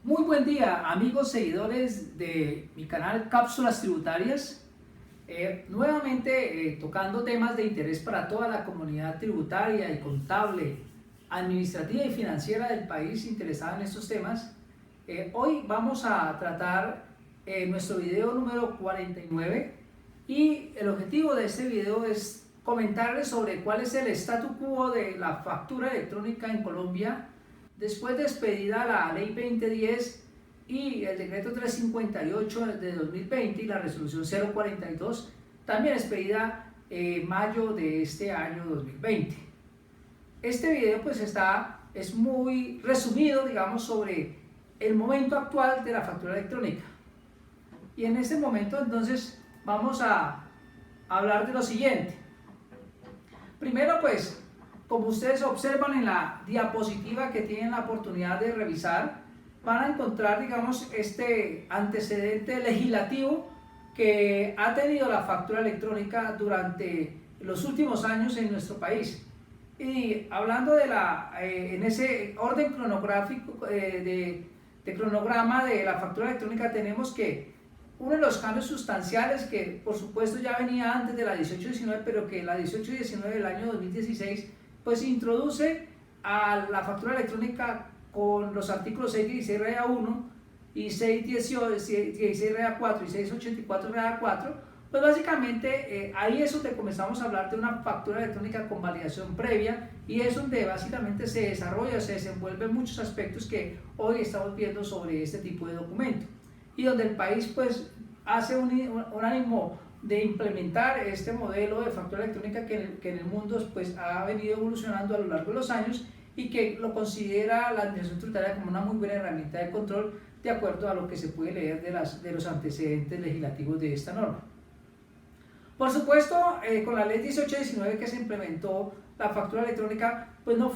Muy buen día, amigos seguidores de mi canal Cápsulas Tributarias. Nuevamente tocando temas de interés para toda la comunidad tributaria y contable, administrativa y financiera del país interesada en estos temas. Hoy vamos a tratar nuestro video número 49 y el objetivo de este video es comentarles sobre cuál es el statu quo de la factura electrónica en Colombia después de expedida la Ley 2010 y el Decreto 358 de 2020 y la Resolución 042, también expedida en mayo de este año 2020. Este video pues es muy resumido, digamos, sobre el momento actual de la factura electrónica. Y en este momento entonces vamos a hablar de lo siguiente. Primero pues, como ustedes observan en la diapositiva que tienen la oportunidad de revisar, van a encontrar, digamos, este antecedente legislativo que ha tenido la factura electrónica durante los últimos años en nuestro país. Y hablando de en ese orden cronográfico, de cronograma de la factura electrónica, tenemos que uno de los cambios sustanciales que por supuesto ya venía antes de la 1819, pero que la 1819 del año 2016 pues introduce a la factura electrónica con los artículos 616 REA 1 y 616 REA 4 y 684 REA 4, pues básicamente ahí es donde comenzamos a hablar de una factura electrónica con validación previa, y es donde básicamente se desarrolla, se desenvuelven muchos aspectos que hoy estamos viendo sobre este tipo de documento, y donde el país pues hace un ánimo de implementar este modelo de factura electrónica que en el mundo pues ha venido evolucionando a lo largo de los años y que lo considera la administración tributaria como una muy buena herramienta de control de acuerdo a lo que se puede leer de los antecedentes legislativos de esta norma. Por supuesto, con la ley 1819 que se implementó la factura electrónica, pues no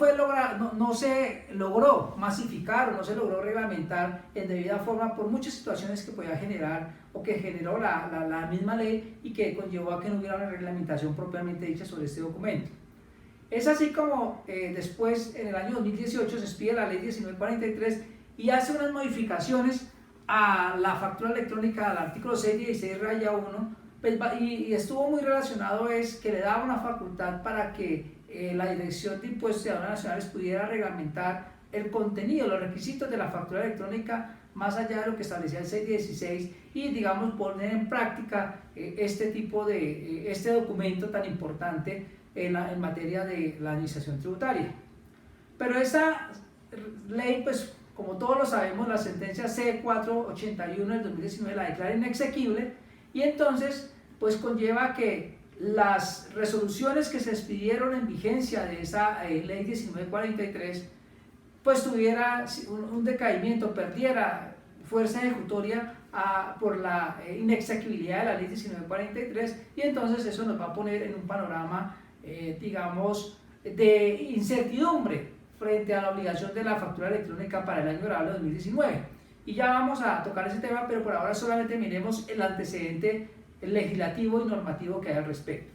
se logró masificar o no se logró reglamentar en debida forma por muchas situaciones que podía generar o que generó la misma ley y que conllevó a que no hubiera una reglamentación propiamente dicha sobre este documento. Es así como después, en el año 2018, se expide la ley 1943 y hace unas modificaciones a la factura electrónica al artículo 616 raya 1, pues, y estuvo muy relacionado es que le daba una facultad para que la Dirección de Impuestos y Aduanas Nacionales pudiera reglamentar el contenido, los requisitos de la factura electrónica más allá de lo que establecía el 616 y, digamos, poner en práctica este documento tan importante en materia de la administración tributaria. Pero esta ley, pues como todos lo sabemos, la sentencia C481 del 2019 la declara inexequible, y entonces pues conlleva que las resoluciones que se expidieron en vigencia de esa ley 1943 pues tuviera un decaimiento, perdiera fuerza ejecutoria por la inexequibilidad de la ley 1943, y entonces eso nos va a poner en un panorama digamos de incertidumbre frente a la obligación de la factura electrónica para el año grabable 2019. Y ya vamos a tocar ese tema, pero por ahora solamente miremos el antecedente legislativo y normativo que hay al respecto.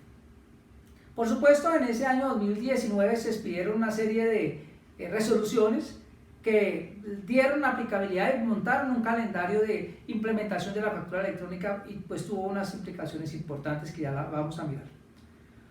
Por supuesto, en ese año 2019 se expidieron una serie de resoluciones que dieron aplicabilidad y montaron un calendario de implementación de la factura electrónica, y pues tuvo unas implicaciones importantes que ya vamos a mirar.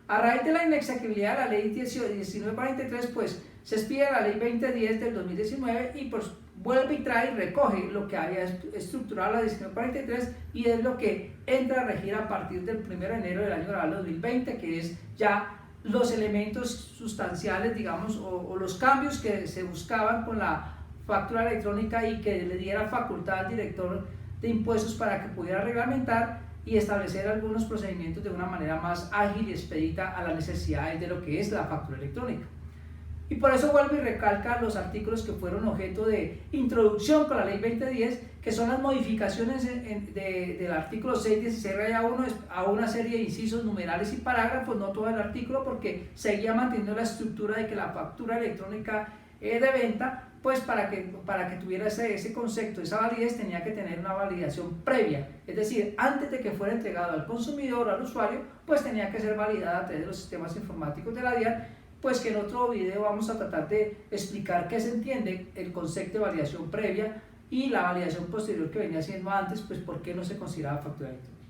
A raíz de la inexequibilidad de la ley 1943, pues se expide la ley 2010 del 2019 y pues vuelve y trae y recoge lo que había estructurado la 1943, y es lo que entra a regir a partir del 1 de enero del año grabable 2020, que es ya los elementos sustanciales, digamos, o los cambios que se buscaban con la factura electrónica y que le diera facultad al director de impuestos para que pudiera reglamentar y establecer algunos procedimientos de una manera más ágil y expedita a las necesidades de lo que es la factura electrónica. Y por eso vuelvo y recalca los artículos que fueron objeto de introducción con la ley 2010, que son las modificaciones del artículo 616 raya 1 a una serie de incisos, numerales y parágrafos, no todo el artículo, porque seguía manteniendo la estructura de que la factura electrónica de venta, pues para que tuviera ese concepto, esa validez, tenía que tener una validación previa, es decir, antes de que fuera entregado al consumidor o al usuario, pues tenía que ser validada a través de los sistemas informáticos de la DIAN, pues que en otro video vamos a tratar de explicar qué se entiende el concepto de validación previa y la validación posterior que venía haciendo antes, pues ¿por qué no se consideraba factura electrónica?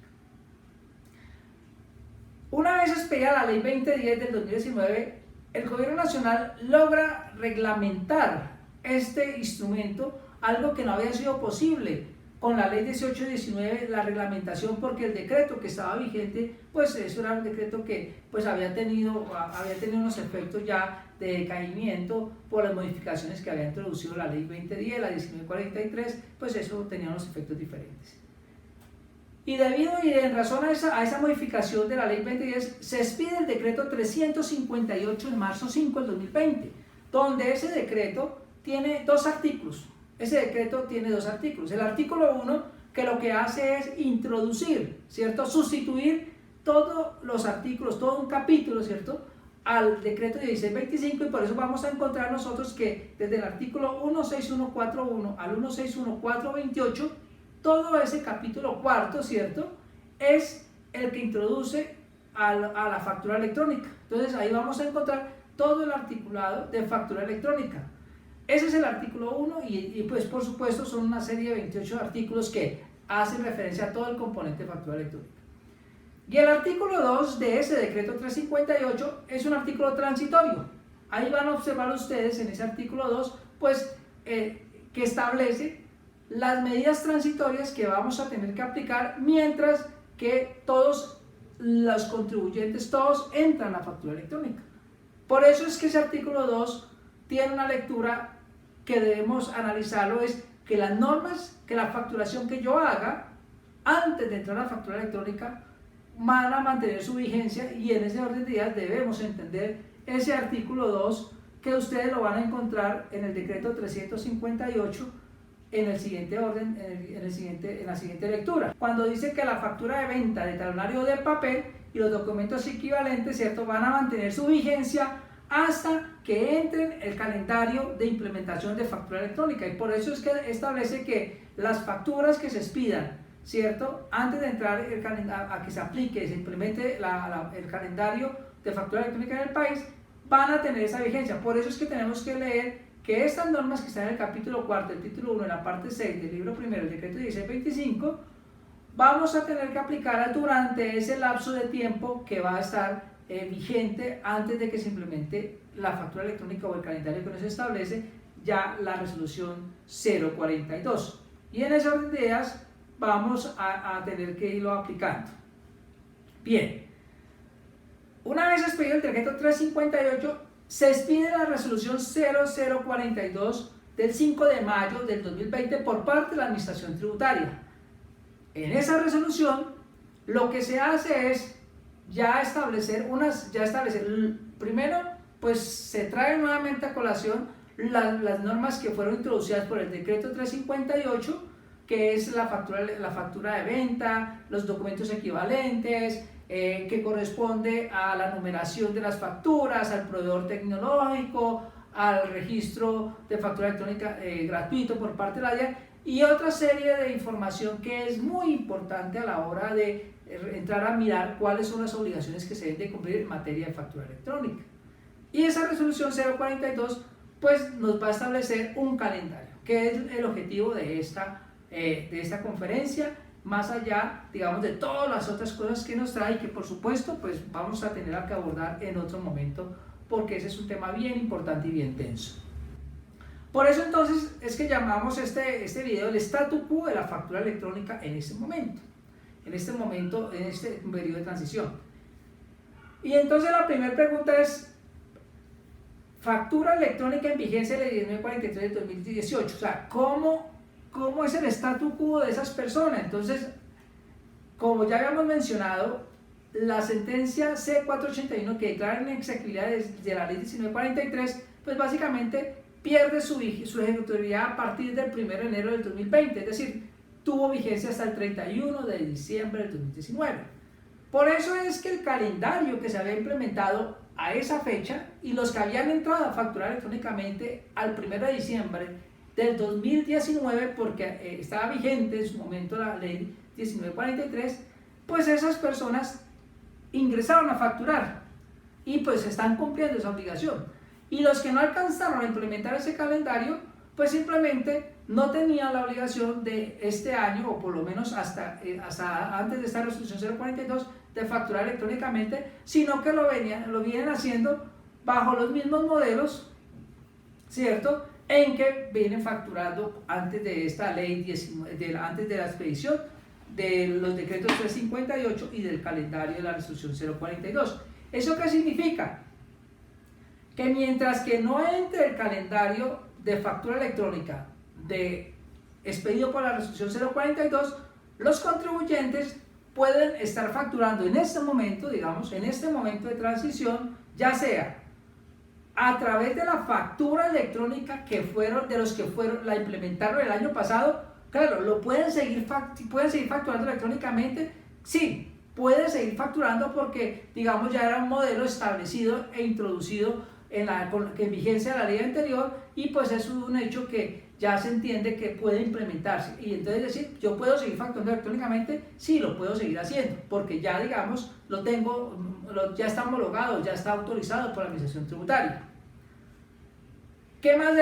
Una vez expedida la ley 2010 del 2019, el gobierno nacional logra reglamentar este instrumento, algo que no había sido posible con la ley 1819, la reglamentación, porque el decreto que estaba vigente, pues eso era un decreto que pues había tenido unos efectos ya de decaimiento por las modificaciones que había introducido la ley 2010, la 1943, pues eso tenía unos efectos diferentes. Y debido y en razón a esa modificación de la ley 2010, se expide el decreto 358 en marzo 5 del 2020, donde ese decreto tiene dos artículos. Ese decreto tiene dos artículos. El artículo 1, que lo que hace es introducir, ¿cierto? Sustituir todos los artículos, todo un capítulo, ¿cierto?, al decreto 1625, y por eso vamos a encontrar nosotros que desde el artículo 16141 al 161428, todo ese capítulo cuarto, ¿cierto?, es el que introduce a la factura electrónica. Entonces ahí vamos a encontrar todo el articulado de factura electrónica. Ese es el artículo 1 y pues por supuesto son una serie de 28 artículos que hacen referencia a todo el componente de factura electrónica. Y el artículo 2 de ese decreto 358 es un artículo transitorio. Ahí van a observar ustedes en ese artículo 2, pues que establece las medidas transitorias que vamos a tener que aplicar mientras que todos los contribuyentes, todos entran a factura electrónica. Por eso es que ese artículo 2 tiene una lectura que debemos analizarlo, es que las normas, que la facturación que yo haga antes de entrar a la factura electrónica van a mantener su vigencia, y en ese orden de ideas debemos entender ese artículo 2 que ustedes lo van a encontrar en el decreto 358 en el siguiente orden, en la siguiente lectura, cuando dice que la factura de venta de talonario de papel y los documentos equivalentes, ¿cierto?, van a mantener su vigencia hasta que entren el calendario de implementación de factura electrónica. Y por eso es que establece que las facturas que se expidan, ¿cierto?, antes de entrar a que se aplique, se implemente el calendario de factura electrónica en el país, van a tener esa vigencia. Por eso es que tenemos que leer que estas normas que están en el capítulo 4, el título 1, en la parte 6 del libro primero, el decreto 1625, vamos a tener que aplicarlas durante ese lapso de tiempo que va a estar vigente antes de que se implemente la factura electrónica o el calendario que nos establece ya la resolución 042. Y en ese orden de ideas vamos a tener que irlo aplicando. Bien, una vez expedido el decreto 358, se expide la resolución 0042 del 5 de mayo del 2020 por parte de la Administración Tributaria. En esa resolución lo que se hace es primero, pues se trae nuevamente a colación las normas que fueron introducidas por el decreto 358, que es la factura de venta, los documentos equivalentes, que corresponde a la numeración de las facturas, al proveedor tecnológico, al registro de factura electrónica gratuito por parte de la DIAN, y otra serie de información que es muy importante a la hora de entrar a mirar cuáles son las obligaciones que se deben de cumplir en materia de factura electrónica. Y esa resolución 042 pues nos va a establecer un calendario, que es el objetivo de esta conferencia, más allá, digamos, de todas las otras cosas que nos trae y que por supuesto pues vamos a tener que abordar en otro momento, porque ese es un tema bien importante y bien tenso. Por eso entonces es que llamamos este video el statu quo de la factura electrónica en este momento, en este periodo de transición. Y entonces la primera pregunta es: factura electrónica en vigencia de la 1943 de 2018, o sea, ¿cómo es el statu quo de esas personas? Entonces, como ya habíamos mencionado, la sentencia C481 que declara inexequibilidad de la ley 1943, pues básicamente pierde su ejecutoriedad a partir del 1 de enero del 2020, es decir, tuvo vigencia hasta el 31 de diciembre del 2019. Por eso es que el calendario que se había implementado a esa fecha y los que habían entrado a facturar electrónicamente al 1 de diciembre del 2019, porque estaba vigente en su momento la ley 1943, pues esas personas ingresaron a facturar y pues están cumpliendo esa obligación. Y los que no alcanzaron a implementar ese calendario, pues simplemente no tenían la obligación de este año, o por lo menos hasta antes de esta resolución 042, de facturar electrónicamente, sino que lo vienen haciendo bajo los mismos modelos, ¿cierto?, en que vienen facturando antes de esta ley, antes de la expedición de los decretos 358 y del calendario de la resolución 042. ¿Eso qué significa? Que mientras que no entre el calendario de factura electrónica expedido por la resolución 042, los contribuyentes pueden estar facturando en este momento, digamos, en este momento de transición, ya sea a través de la factura electrónica de los que la implementaron el año pasado. Claro, lo pueden seguir facturando electrónicamente, sí, puede seguir facturando porque, digamos, ya era un modelo establecido e introducido en vigencia de la ley anterior, y pues es un hecho que ya se entiende que puede implementarse. Y entonces decir, yo puedo seguir facturando electrónicamente, sí, lo puedo seguir haciendo, porque ya, digamos, ya está homologado, ya está autorizado por la Administración Tributaria. ¿Qué más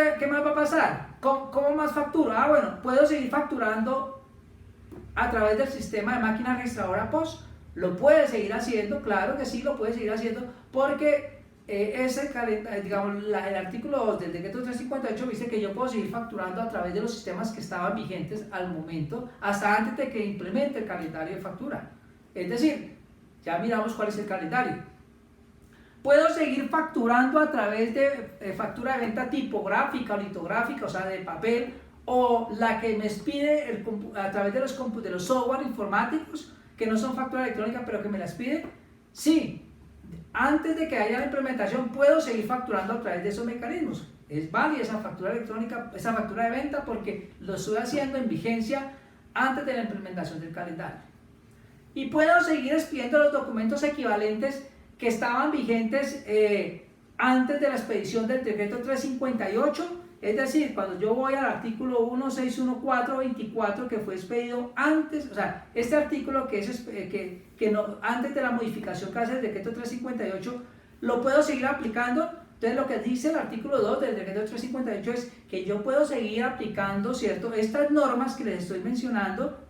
va a pasar? ¿Cómo más facturo? Bueno, puedo seguir facturando a través del sistema de máquina registradora POS. Lo puede seguir haciendo, claro que sí, lo puede seguir haciendo, porque digamos, el artículo 2 del decreto 358 dice que yo puedo seguir facturando a través de los sistemas que estaban vigentes al momento, hasta antes de que implemente el calendario de factura. Es decir, ya miramos cuál es el calendario. Puedo seguir facturando a través de factura de venta tipográfica o litográfica, o sea, de papel, o la que me expide a través de los software informáticos, que no son factura electrónica, pero que me las pide. Sí, antes de que haya la implementación, puedo seguir facturando a través de esos mecanismos. Es válida esa factura electrónica, esa factura de venta, porque lo estoy haciendo en vigencia antes de la implementación del calendario. Y puedo seguir expidiendo los documentos equivalentes que estaban vigentes antes de la expedición del decreto 358, es decir, cuando yo voy al artículo 1614-24, que fue expedido antes, o sea, este artículo antes de la modificación que hace el decreto 358, lo puedo seguir aplicando. Entonces, lo que dice el artículo 2 del decreto 358 es que yo puedo seguir aplicando, ¿cierto?, estas normas que les estoy mencionando.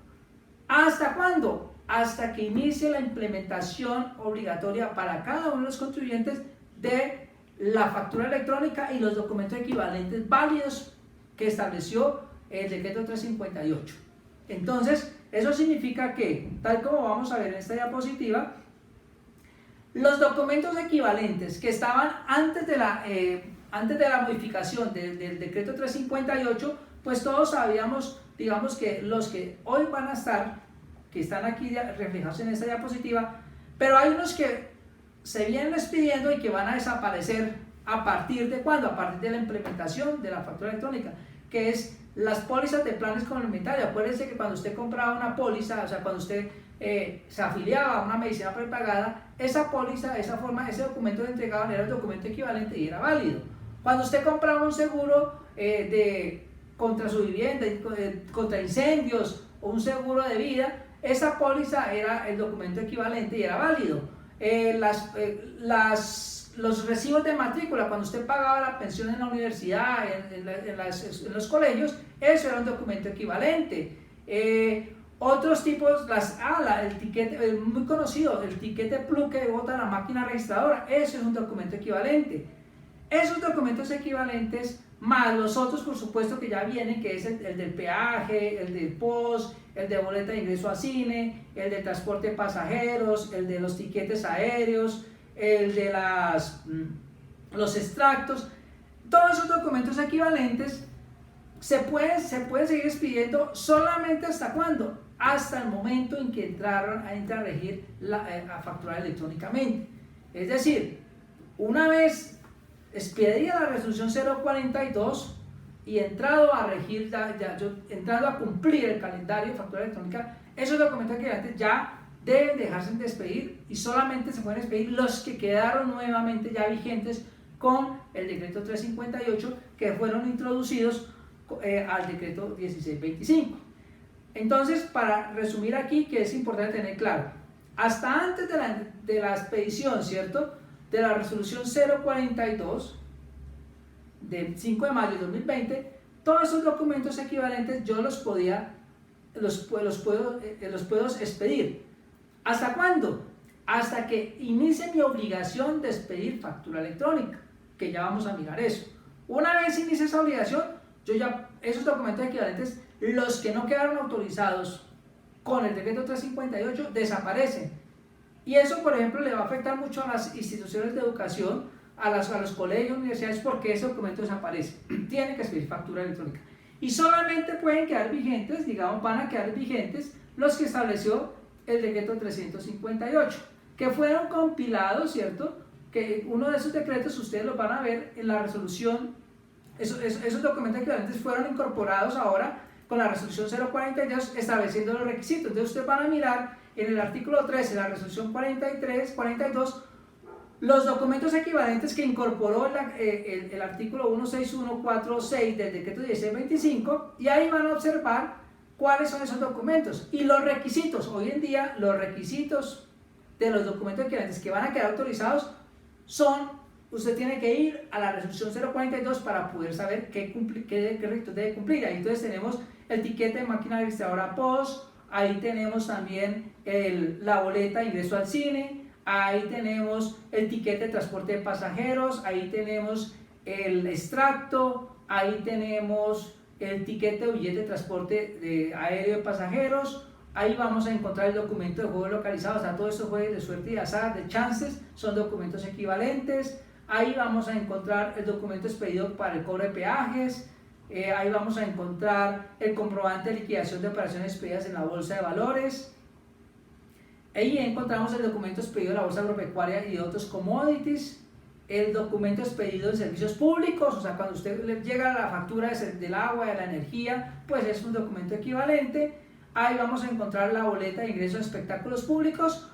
¿Hasta cuándo? Hasta que inicie la implementación obligatoria para cada uno de los contribuyentes de la factura electrónica y los documentos equivalentes válidos que estableció el decreto 358. Entonces, eso significa que, tal como vamos a ver en esta diapositiva, los documentos equivalentes que estaban antes de la modificación del decreto 358, pues todos sabíamos, digamos, que los que hoy van a estar, que están aquí reflejados en esta diapositiva, pero hay unos que se vienen expidiendo y que van a desaparecer ¿a partir de cuándo? A partir de la implementación de la factura electrónica, que es las pólizas de planes complementarios. Acuérdense que cuando usted compraba una póliza, o sea, cuando usted se afiliaba a una medicina prepagada, esa póliza, ese documento que entregaban era el documento equivalente y era válido. Cuando usted compraba un seguro contra su vivienda, contra incendios, o un seguro de vida, esa póliza era el documento equivalente y era válido. Los recibos de matrícula, cuando usted pagaba la pensión en la universidad, en los colegios, eso era un documento equivalente. Otros tipos, el tiquete, muy conocido, el tiquete plug que bota la máquina registradora, eso es un documento equivalente. Esos documentos equivalentes, más los otros, por supuesto, que ya vienen, que es el del peaje, el del POS, el de boleta de ingreso a cine, el de transporte de pasajeros, el de los tiquetes aéreos, el de los extractos. Todos esos documentos equivalentes se pueden seguir expidiendo solamente ¿hasta cuándo? Hasta el momento en que entra a regir a facturar electrónicamente. Es decir, una vez expedida la resolución 042 y entrado a regir, entrado a cumplir el calendario de factura electrónica, esos documentos equivalentes ya deben dejarse de expedir y solamente se pueden expedir los que quedaron nuevamente ya vigentes con el decreto 358, que fueron introducidos al decreto 1625. Entonces, para resumir aquí, que es importante tener claro, hasta antes de la expedición, ¿cierto?, de la resolución 042 del 5 de mayo de 2020, todos esos documentos equivalentes yo los puedo expedir. ¿Hasta cuándo? Hasta que inicie mi obligación de expedir factura electrónica, que ya vamos a mirar eso. Una vez inicie esa obligación, yo ya, esos documentos equivalentes, los que no quedaron autorizados con el decreto 358, desaparecen. Y eso, por ejemplo, le va a afectar mucho a las instituciones de educación, a los colegios, universidades, porque ese documento desaparece. Tiene que expedir factura electrónica. Y solamente pueden quedar vigentes, digamos, van a quedar vigentes los que estableció el decreto 358, que fueron compilados, ¿cierto? Que uno de esos decretos ustedes los van a ver en la resolución, esos documentos equivalentes fueron incorporados ahora con la resolución 042 estableciendo los requisitos. Entonces ustedes van a mirar en el artículo 13 de la resolución 42 los documentos equivalentes que incorporó el artículo 16146 del decreto 1625, y ahí van a observar cuáles son esos documentos y los requisitos. Hoy en día los requisitos de los documentos equivalentes que van a quedar autorizados son, usted tiene que ir a la resolución 042 para poder saber qué requisitos debe cumplir. Ahí entonces tenemos el tiquete de máquina registradora POS, ahí tenemos también la boleta de ingreso al cine, ahí tenemos el tiquete de transporte de pasajeros, ahí tenemos el extracto, ahí tenemos el tiquete de billete de transporte aéreo de pasajeros, ahí vamos a encontrar el documento de juegos localizados, o sea, todos estos juegos de suerte y de azar, de chances, son documentos equivalentes. Ahí vamos a encontrar el documento expedido para el cobro de peajes, ahí vamos a encontrar el comprobante de liquidación de operaciones expedidas en la bolsa de valores. Ahí encontramos el documento expedido de la bolsa agropecuaria y de otros commodities, el documento expedido en servicios públicos, o sea, cuando usted le llega la factura del agua, de la energía, pues es un documento equivalente. Ahí vamos a encontrar la boleta de ingreso a espectáculos públicos,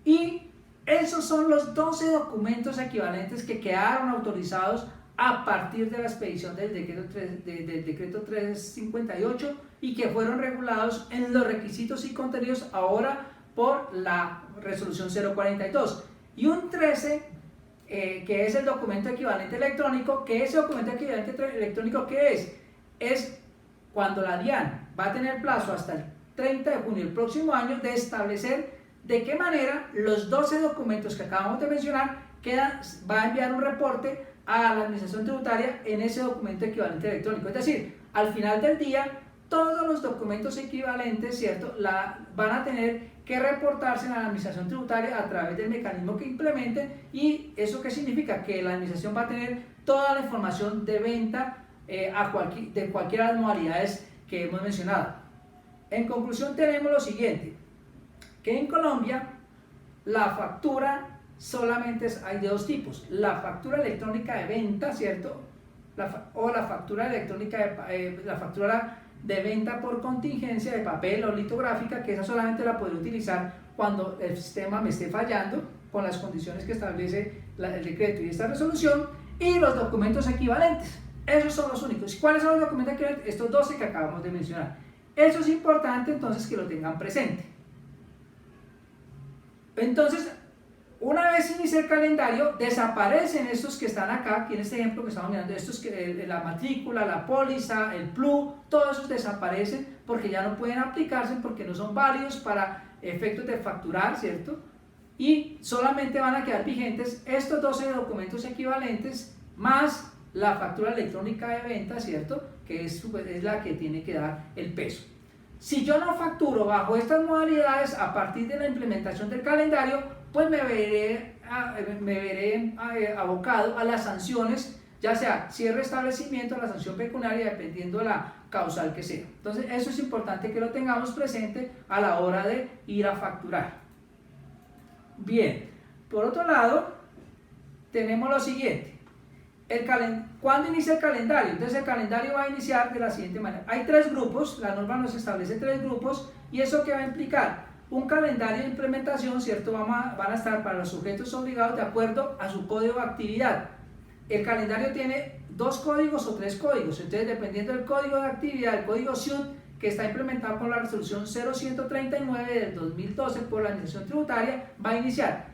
y esos son los 12 documentos equivalentes que quedaron autorizados a partir de la expedición del decreto 358 y que fueron regulados en los requisitos y contenidos ahora por la resolución 042. Y un 13, que es el documento equivalente electrónico, que ese documento equivalente electrónico, ¿qué es cuando la DIAN va a tener plazo hasta el 30 de junio del próximo año de establecer de qué manera los 12 documentos que acabamos de mencionar va a enviar un reporte a la administración tributaria en ese documento equivalente electrónico. Es decir, al final del día, todos los documentos equivalentes, ¿cierto?, van a tener que reportarse a la administración tributaria a través del mecanismo que implementen. ¿Y eso qué significa? Que la administración va a tener toda la información de venta de cualquiera de las modalidades que hemos mencionado. En conclusión, tenemos lo siguiente, que en Colombia la factura solamente hay de dos tipos: la factura electrónica de venta, ¿cierto?, o la factura electrónica la factura de venta por contingencia de papel o litográfica, que esa solamente la podré utilizar cuando el sistema me esté fallando con las condiciones que establece el decreto y esta resolución. Y los documentos equivalentes, esos son los únicos. ¿Cuáles son los documentos equivalentes? Estos 12 que acabamos de mencionar. Eso es importante entonces que lo tengan presente. Entonces, una vez inicia el calendario, desaparecen estos que están acá, aquí en este ejemplo que estamos mirando, estos que la matrícula, la póliza, el PLU, todos esos desaparecen porque ya no pueden aplicarse, porque no son válidos para efectos de facturar, ¿cierto? Y solamente van a quedar vigentes estos 12 documentos equivalentes más la factura electrónica de venta, ¿cierto?, que es la que tiene que dar el peso. Si yo no facturo bajo estas modalidades a partir de la implementación del calendario, pues me veré abocado a las sanciones, ya sea cierre de establecimiento, la sanción pecuniaria, dependiendo de la causal que sea. Entonces eso es importante que lo tengamos presente a la hora de ir a facturar. Bien, por otro lado, tenemos lo siguiente. ¿Cuándo inicia el calendario? Entonces el calendario va a iniciar de la siguiente manera. Hay 3 grupos, la norma nos establece 3 grupos, y eso ¿qué va a implicar? Un calendario de implementación, ¿cierto? Van a estar para los sujetos obligados de acuerdo a su código de actividad. El calendario tiene 2 códigos o 3 códigos, entonces dependiendo del código de actividad, el código SIUT, que está implementado con la resolución 0139 del 2012 por la administración tributaria, va a iniciar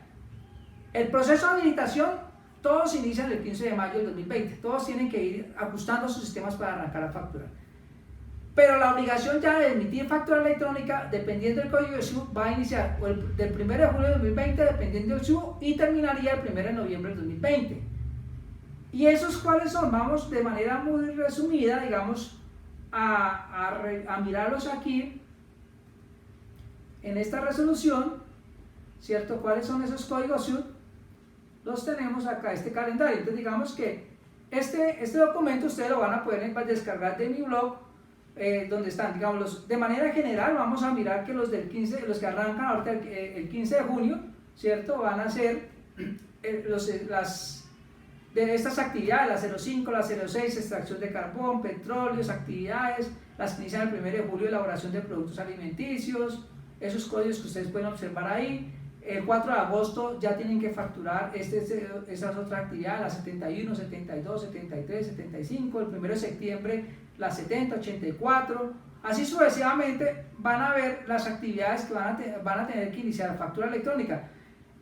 el proceso de habilitación todos inician el 15 de mayo del 2020, todos tienen que ir ajustando sus sistemas para arrancar a facturar. Pero la obligación ya de emitir factura electrónica, dependiendo del código de SUB, va a iniciar del 1 de julio de 2020, dependiendo del SUB, y terminaría el 1 de noviembre del 2020. ¿Y esos cuáles son? Vamos de manera muy resumida, digamos, a mirarlos aquí, en esta resolución, ¿cierto? ¿Cuáles son esos códigos SUB? Los tenemos acá, este calendario. Entonces digamos que este documento ustedes lo van a poder descargar de mi blog, donde están, digamos, de manera general vamos a mirar que los del 15, los que arrancan ahorita el 15 de junio, ¿cierto? Van a ser de estas actividades, la 05, la 06, extracción de carbón, petróleos, actividades, las que inician el 1 de julio, elaboración de productos alimenticios, esos códigos que ustedes pueden observar ahí. El 4 de agosto ya tienen que facturar esas otras actividades, las 71, 72, 73, 75, el 1 de septiembre las 70, 84, así sucesivamente van a ver las actividades que van a tener que iniciar factura electrónica.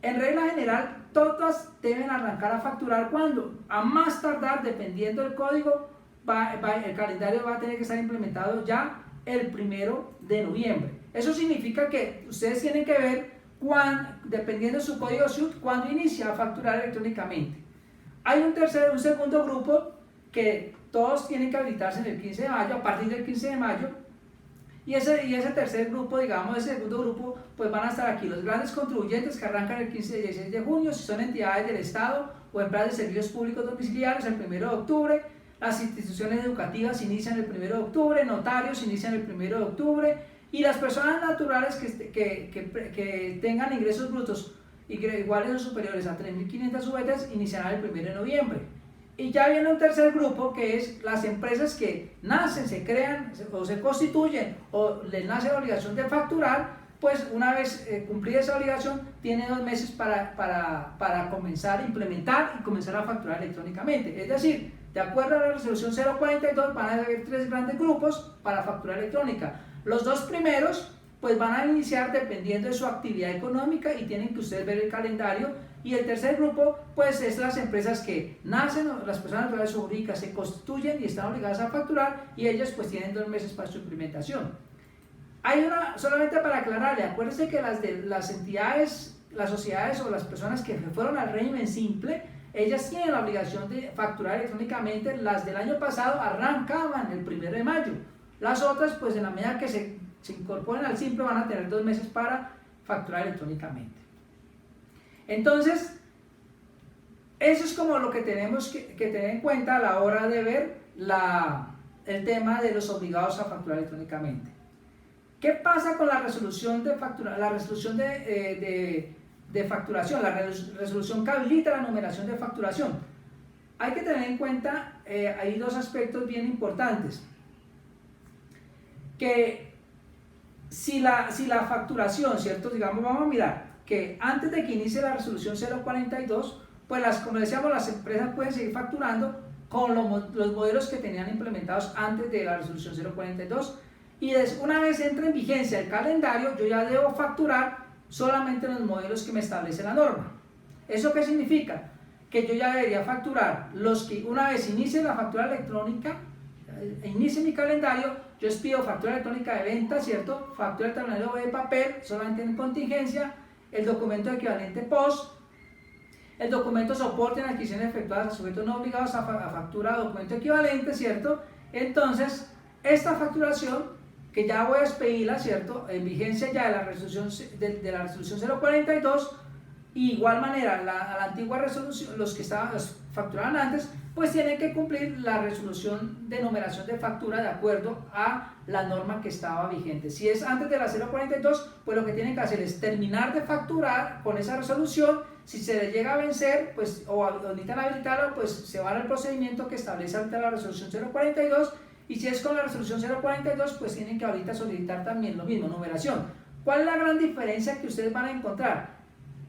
En regla general, todas deben arrancar a facturar cuando, a más tardar, dependiendo del código, el calendario va a tener que estar implementado ya el 1 de noviembre. Eso significa que ustedes tienen que ver, dependiendo de su código SUB, cuándo inicia a facturar electrónicamente. Hay un segundo grupo que todos tienen que habilitarse en el 15 de mayo, a partir del 15 de mayo, y ese tercer grupo, digamos, ese segundo grupo, pues van a estar aquí los grandes contribuyentes que arrancan el 15 y 16 de junio, si son entidades del Estado o empresas de servicios públicos domiciliarios, el 1 de octubre, las instituciones educativas inician el 1 de octubre, notarios inician el 1 de octubre, y las personas naturales que tengan ingresos brutos iguales o superiores a 3.500 UF iniciarán el 1 de noviembre. Y ya viene un tercer grupo, que es las empresas que nacen, se crean o se constituyen o les nace la obligación de facturar, pues una vez cumplida esa obligación tiene 2 meses para comenzar a implementar y comenzar a facturar electrónicamente. Es decir, de acuerdo a la resolución 042 van a haber 3 grandes grupos para factura electrónica. Los 2 primeros pues van a iniciar dependiendo de su actividad económica y tienen que ustedes ver el calendario. Y el tercer grupo pues es las empresas que nacen, las personas naturales o jurídicas se constituyen y están obligadas a facturar, y ellas pues tienen 2 meses para su implementación. Solamente para aclararle, acuérdense que las entidades, las sociedades o las personas que fueron al régimen simple, ellas tienen la obligación de facturar electrónicamente. Las del año pasado arrancaban el 1 de mayo. Las otras, pues en la medida que se incorporen al simple, van a tener 2 meses para facturar electrónicamente. Entonces, eso es como lo que tenemos que tener en cuenta a la hora de ver el tema de los obligados a facturar electrónicamente. ¿Qué pasa con la resolución de facturación, la resolución que habilita la numeración de facturación? Hay que tener en cuenta, hay 2 aspectos bien importantes. Que si la facturación, ¿cierto? Digamos, vamos a mirar que antes de que inicie la resolución 042, pues como decíamos, las empresas pueden seguir facturando con los modelos que tenían implementados antes de la resolución 042, y una vez entre en vigencia el calendario, yo ya debo facturar solamente los modelos que me establece la norma. ¿Eso qué significa? Que yo ya debería facturar los que una vez inicie la factura electrónica, inicie mi calendario, yo expido factura electrónica de venta, ¿cierto? Factura de tablero de papel, solamente en contingencia, el documento equivalente POS, el documento soporte en adquisiciones efectuadas a sujetos no obligados a factura, documento equivalente, ¿cierto? Entonces, esta facturación, que ya voy a expedirla, ¿cierto? En vigencia ya de la resolución 042, y igual manera, a la antigua resolución, los que facturaban antes, pues tienen que cumplir la resolución de numeración de factura de acuerdo a la norma que estaba vigente. Si es antes de la 042, pues lo que tienen que hacer es terminar de facturar con esa resolución. Si se les llega a vencer, pues, o necesitan habilitarlo, pues se van al procedimiento que establece ante la resolución 042, y si es con la resolución 042, pues tienen que ahorita solicitar también lo mismo, numeración. ¿Cuál es la gran diferencia que ustedes van a encontrar?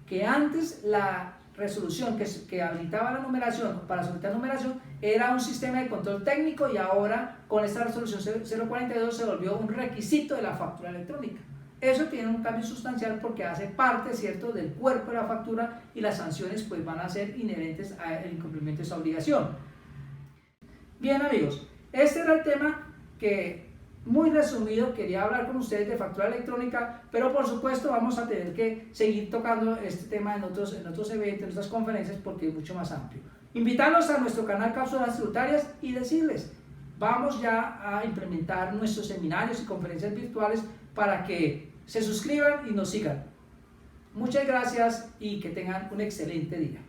Que antes la resolución que habilitaba la numeración para solicitar numeración era un sistema de control técnico, y ahora con esta resolución 042 se volvió un requisito de la factura electrónica. Eso tiene un cambio sustancial porque hace parte, ¿cierto?, del cuerpo de la factura y las sanciones pues van a ser inherentes al incumplimiento de esa obligación. Bien amigos, este era el tema que muy resumido quería hablar con ustedes de factura electrónica, pero por supuesto vamos a tener que seguir tocando este tema en otros eventos, en otras conferencias porque es mucho más amplio. Invitarlos a nuestro canal Cápsulas Tributarias y decirles, vamos ya a implementar nuestros seminarios y conferencias virtuales para que se suscriban y nos sigan. Muchas gracias y que tengan un excelente día.